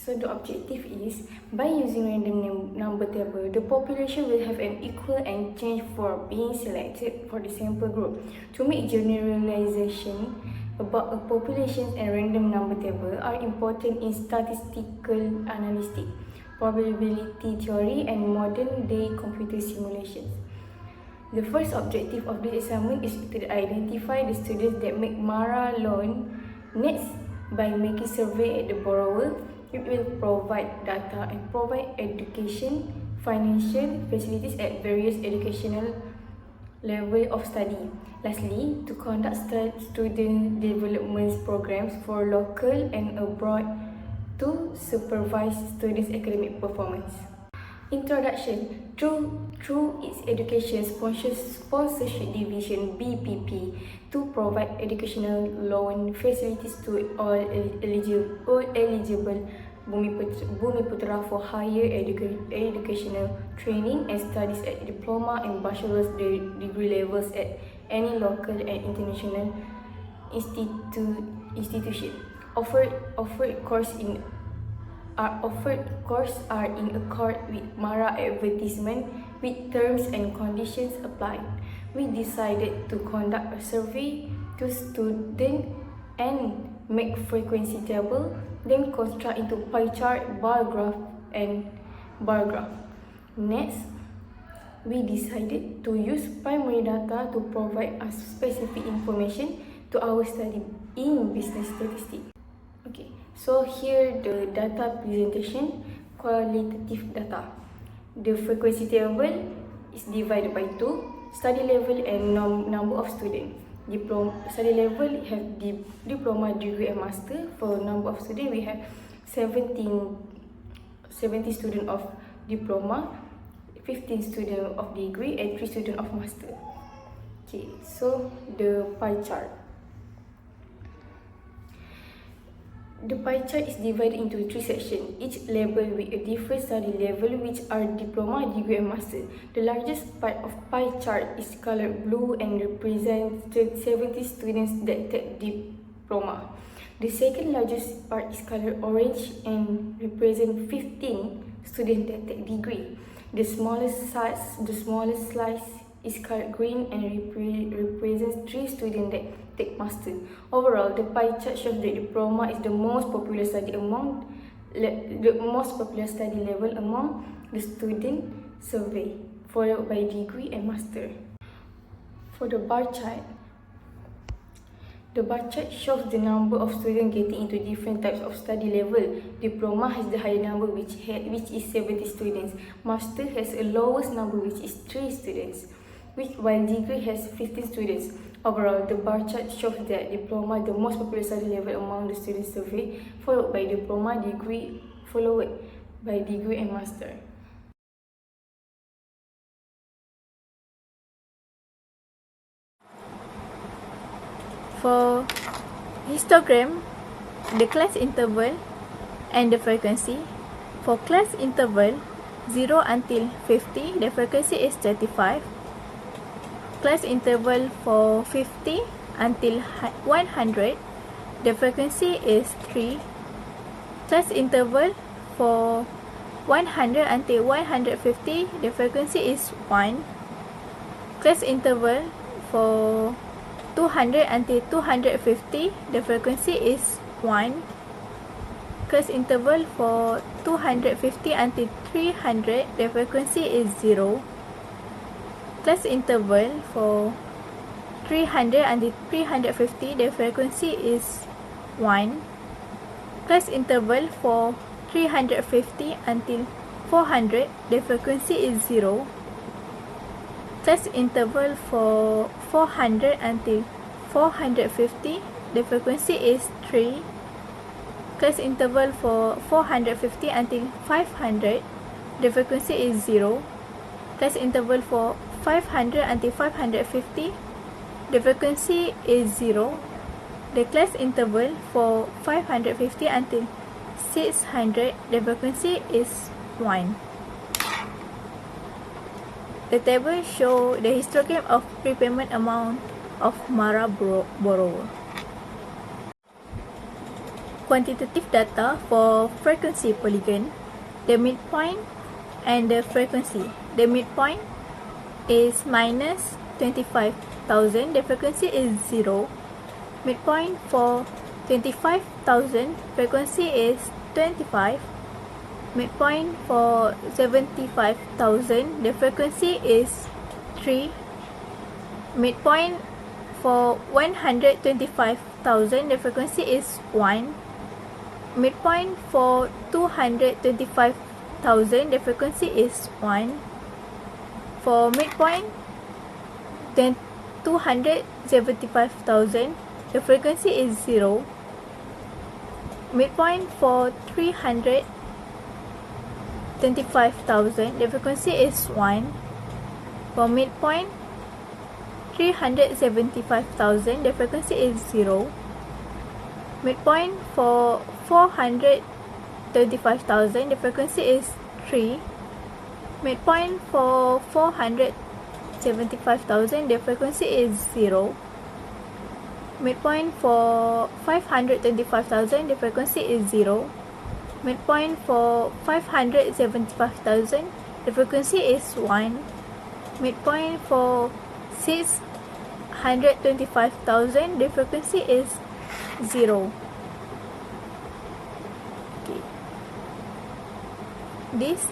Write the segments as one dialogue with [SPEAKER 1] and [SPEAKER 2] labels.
[SPEAKER 1] So the objective is, by using random number table, the population will have an equal and change for being selected for the sample group. To make generalization about a population and random number table are important in statistical analysis, probability theory, and modern-day computer simulations. The first objective of this assignment is to identify the students that make MARA loan. Next, by making survey at the borrower, it will provide data and provide education, financial facilities at various educational level of study. Lastly, to conduct student development programs for local and abroad to supervise students' academic performance. Introduction. Through its education sponsorship division BPP to provide educational loan facilities to all eligible Bumiputera for higher educational training and studies at diploma and bachelor's degree levels at any local and international institution. Offered courses are in accord with MARA advertisement with terms and conditions applied. We decided to conduct a survey to students and make frequency table, then construct into pie chart, bar graph, and bar graph. Next, we decided to use primary data to provide us specific information to our study in business statistics. Okay, so here the data presentation, qualitative data. The frequency table is divided by 2, study level and number of students. Study level have diploma, degree and master. For number of students, we have 70 students of diploma, 15 students of degree and 3 students of master. Okay, so the pie chart. The pie chart is divided into 3 sections, each level with a different study level, which are diploma, degree and master. The largest part of pie chart is colored blue and represents 70 students that take diploma. The second largest part is colored orange and represents 15 students that take degree. The smallest slice is colored green and represents 3 students that take master. Overall, the pie chart shows that diploma is the most popular study level among the student survey, followed by degree and master. For the bar chart shows the number of students getting into different types of study level. Diploma has the higher number, which is 70 students. Master has a lowest number, which is 3 students, while degree has 15 students. Overall, the bar chart shows that diploma is the most popular study level among the student survey, followed by diploma, degree, followed by degree and master.
[SPEAKER 2] For histogram, the class interval and the frequency. For class interval 0 until 50, the frequency is 35. Class interval for 50 until 100, the frequency is 3. Class interval for 100 until 150, the frequency is 1. Class interval for 200 until 250, the frequency is 1. Class interval for 250 until 300, the frequency is 0. Class interval for 300 until 350, the frequency is 1. Class interval for 350 until 400, the frequency is 0. Class interval for 400 until 450, the frequency is 3. Class interval for 450 until 500, the frequency is 0. Class interval for 500 until 550, the frequency is 0. The class interval for 550 until 600, the frequency is 1. The table shows the histogram of prepayment amount of MARA borrower. quantitative data for frequency polygon, the midpoint and the frequency. The midpoint is minus 25,000, the frequency is 0. Midpoint for 25,000, frequency is 25. Midpoint for 75,000, the frequency is 3. Midpoint for 125,000, the frequency is 1. Midpoint for 225,000, the frequency is 1. For midpoint 275,000, the frequency is 0. Midpoint for 325,000, the frequency is 1. For midpoint 375,000, the frequency is 0. Midpoint for 425,000, the frequency is 3. Midpoint for 475,000, the frequency is 0. Midpoint for 525,000, the frequency is 0. Midpoint for 575,000, the frequency is 1. Midpoint for 625,000, the frequency is 0. Okay. This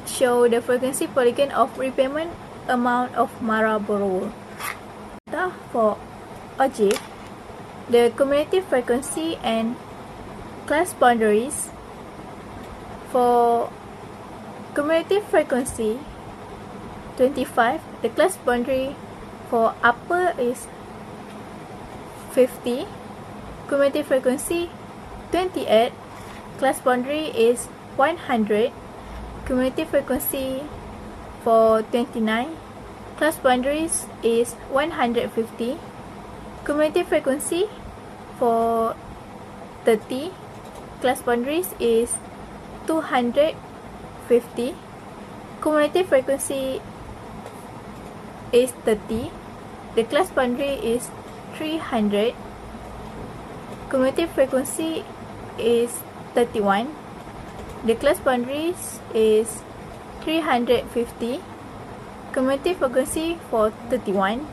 [SPEAKER 2] show the frequency polygon of repayment amount of Mara borrower. For OGIF, the cumulative frequency and class boundaries. For cumulative frequency 25, the class boundary for upper is 50. Cumulative frequency 28, class boundary is 100. Cumulative frequency for 29, class boundaries is 150. Cumulative frequency for 30, class boundaries is 250. Cumulative frequency is 30, the class boundary is 300. Cumulative frequency is 31, the class boundaries is 350. Cumulative frequency for 31,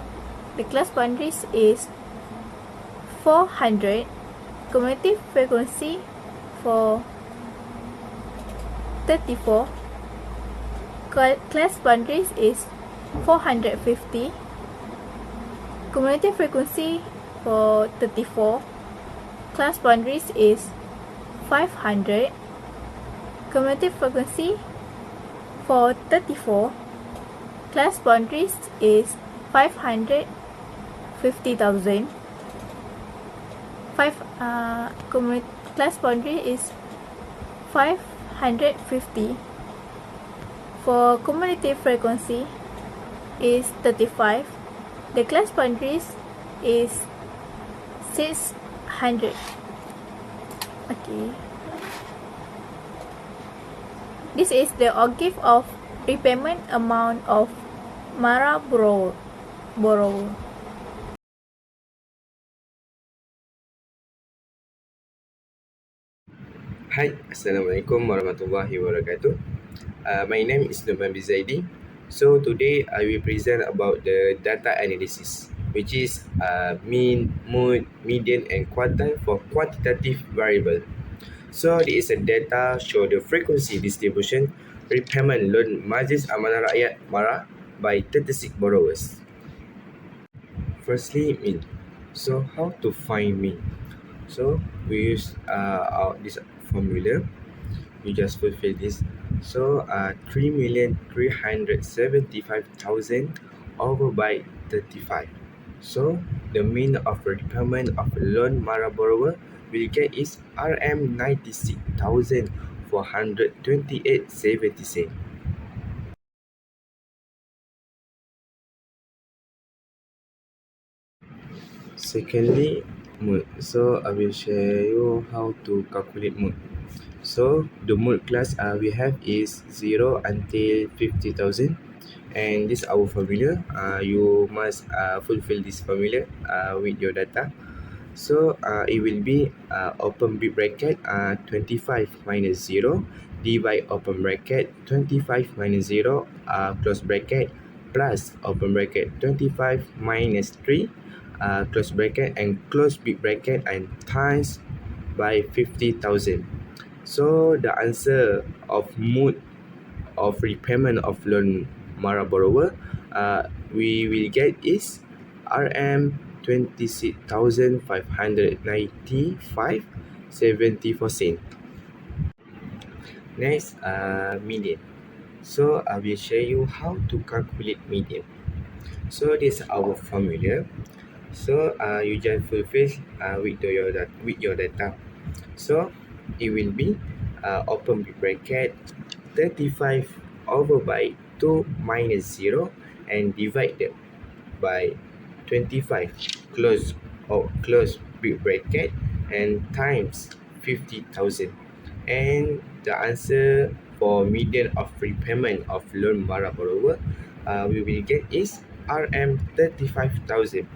[SPEAKER 2] the class boundaries is 400. Cumulative frequency for 34, class boundaries is 450. Cumulative frequency for 34, class boundaries is 500. Cumulative frequency for 34, class boundaries is 550,000. Class boundary is 550. For cumulative frequency is 35. The class boundaries is 600. Okay. This is the OGIF of repayment amount of Mara borrower.
[SPEAKER 3] Hai, Assalamualaikum warahmatullahi wabarakatuh. My name is Numan Bizaidi. So today I will present about the data analysis, which is mean, mode, median, and quartile for quantitative variable. So this is a data show the frequency distribution repayment loan Majlis Amanah Rakyat Mara by 36 borrowers. Firstly, mean. So how to find mean? So we use this formula. You just fulfill this. So 3,375,000 over by 35. So the mean of repayment of loan Mara borrower will get is RM 96,428.70. Secondly, mood. So I will share you how to calculate mood. So the mood class we have is 0 until 50,000, and this our formula. You must fulfill this formula with your data. So it will be open big bracket 25 minus 0 divide open bracket 25 minus 0 close bracket plus open bracket 25 minus 3 close bracket and close big bracket and times by 50,000. So the answer of mode of repayment of loan Mara borrower we will get is RM 26,595.74 cent. Next, median. So I will show you how to calculate median. So this is our formula. So you just fulfill with your data. So it will be open bracket 35 over by 2 minus 0 and divided by 25 close big bracket and times 50,000. And the answer for median of repayment of loan Mara borrower we will get is RM 35,000.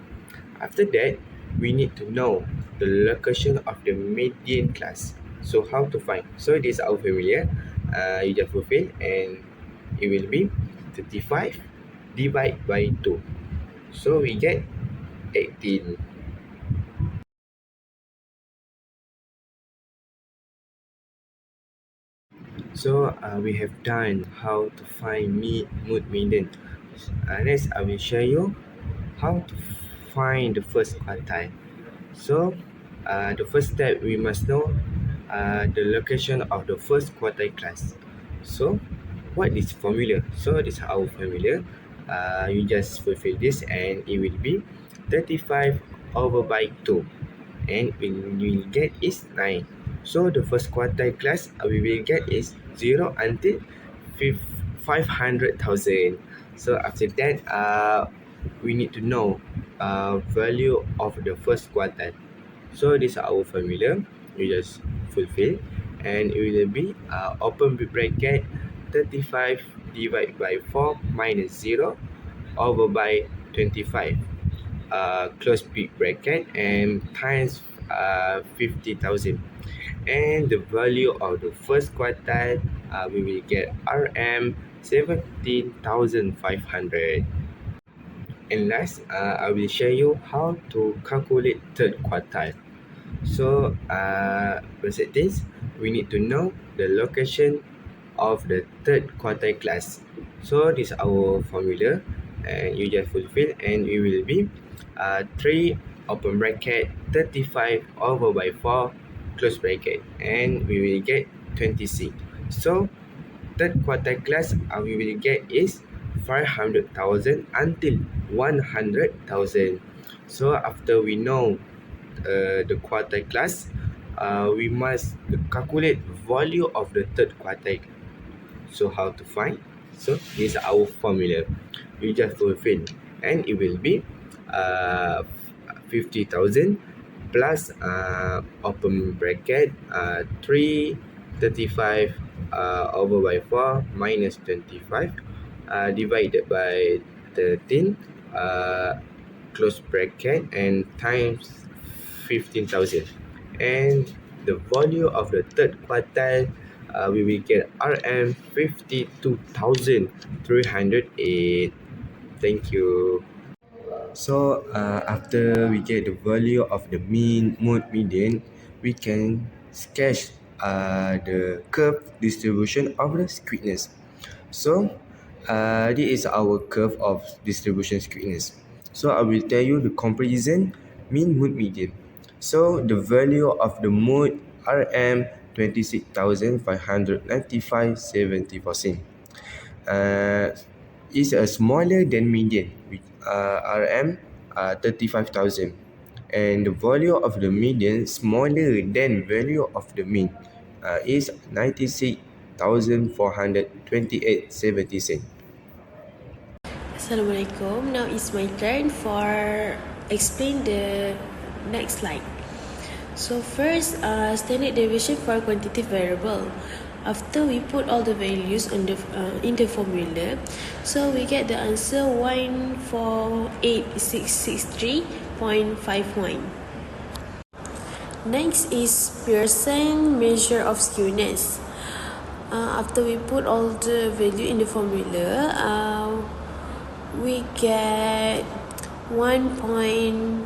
[SPEAKER 3] After that, we need to know the location of the median class. So how to find? So this is our formula. You just fulfill and it will be 35 divided by 2. So we get 18. So we have done how to find mood median. Next, I will show you how to find the first quartile. So the first step, we must know the location of the first quartile class. So what is formula? So this is our formula. You just fulfill this and it will be 35 over by 2 and we will get is 9. So the first quartile class we will get is 0 until 500,000. So after that we need to know value of the first quartile. So this is our formula. You just fulfill and it will be open bracket 35 divided by 4 minus 0 over by 25 close big bracket and times 50,000. And the value of the first quartile we will get RM 17,500. And last, I will show you how to calculate third quartile. So, first things, we need to know the location of the third quartile class. So, this is our formula, and you just fulfill, and it will be 3 open bracket 35 over by 4 close bracket, and we will get 26. So, third quartile class we will get is 500,000 until 100,000. So after we know the quartile class, we must calculate value of the third quartile. So how to find? So this is our formula. You just fulfill and it will be 50,000 plus open bracket 335 over by 4 minus 25 divided by 13 close bracket and times 15,000. And the value of the third quartile we will get RM 52,308. Thank you. So after we get the value of the mean, mode, median, we can sketch the curve distribution of the squareness. So this is our curve of distribution squareness. So I will tell you the comparison mean, mode, median. So the value of the mode RM 26,595.74 is smaller than median with RM 35,000, and the value of the median smaller than value of the mean is 96,428.70 cent.
[SPEAKER 4] Assalamualaikum. Now it's my turn for explain the next slide. So first, standard deviation for quantitative variable. After we put all the values on the in the formula, so we get the answer 148,663.51. Next is Pearson measure of skewness. After we put all the value in the formula, we get 1.24,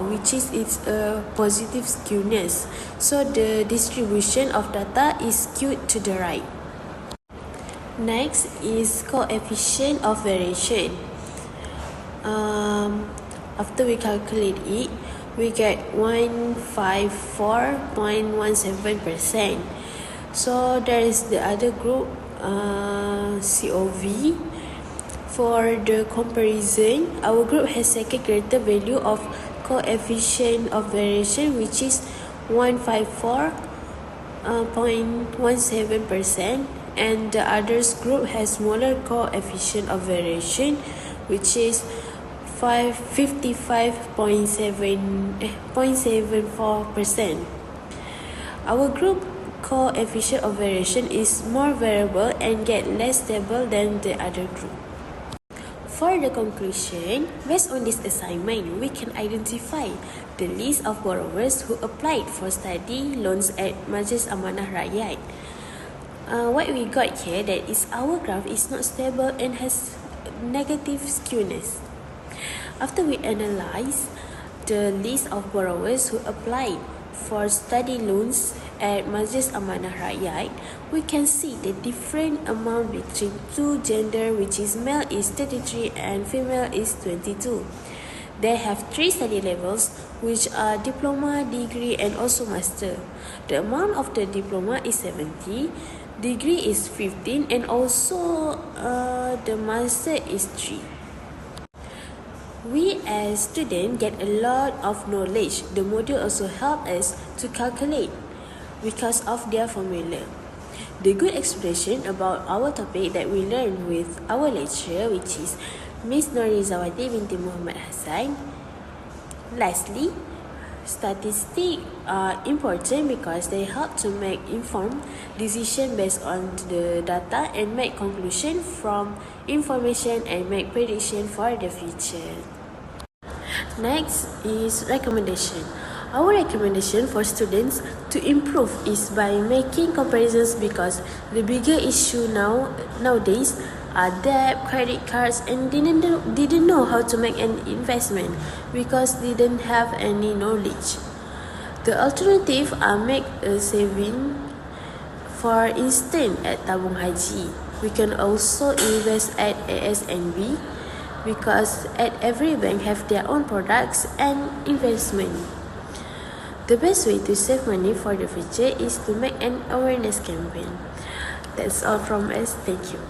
[SPEAKER 4] which is it's a positive skewness. So the distribution of data is skewed to the right. Next is coefficient of variation. After we calculate it, we get 154.17%. So there is the other group, COV. For the comparison, our group has second greater value of coefficient of variation, which is 154.17%, and the others group has smaller coefficient of variation, which is 55.74%. Our group coefficient of variation is more variable and get less stable than the other group. For the conclusion, based on this assignment, we can identify the list of borrowers who applied for study loans at Majlis Amanah Rakyat. What we got here that is our graph is not stable and has negative skewness. After we analyze the list of borrowers who applied for study loans at Majlis Amanah Rakyat, we can see the different amount between two gender, which is male is 33 and female is 22. They have 3 study levels, which are diploma, degree and also master. The amount of the diploma is 70, degree is 15 and also the master is 3. We as students get a lot of knowledge. The module also help us to calculate because of their formula. The good expression about our topic that we learned with our lecturer, which is Miss Norizawati binti Muhammad Hassan. Lastly, statistics are important because they help to make informed decision based on the data and make conclusion from information and make prediction for the future. Next is recommendation. Our recommendation for students to improve is by making comparisons because the bigger issue nowadays are debt, credit cards, and didn't know how to make an investment because they didn't have any knowledge. The alternative are make a saving. For instance, at Tabung Haji, we can also invest at ASNB because at every bank have their own products and investment. The best way to save money for the future is to make an awareness campaign. That's all from us. Thank you.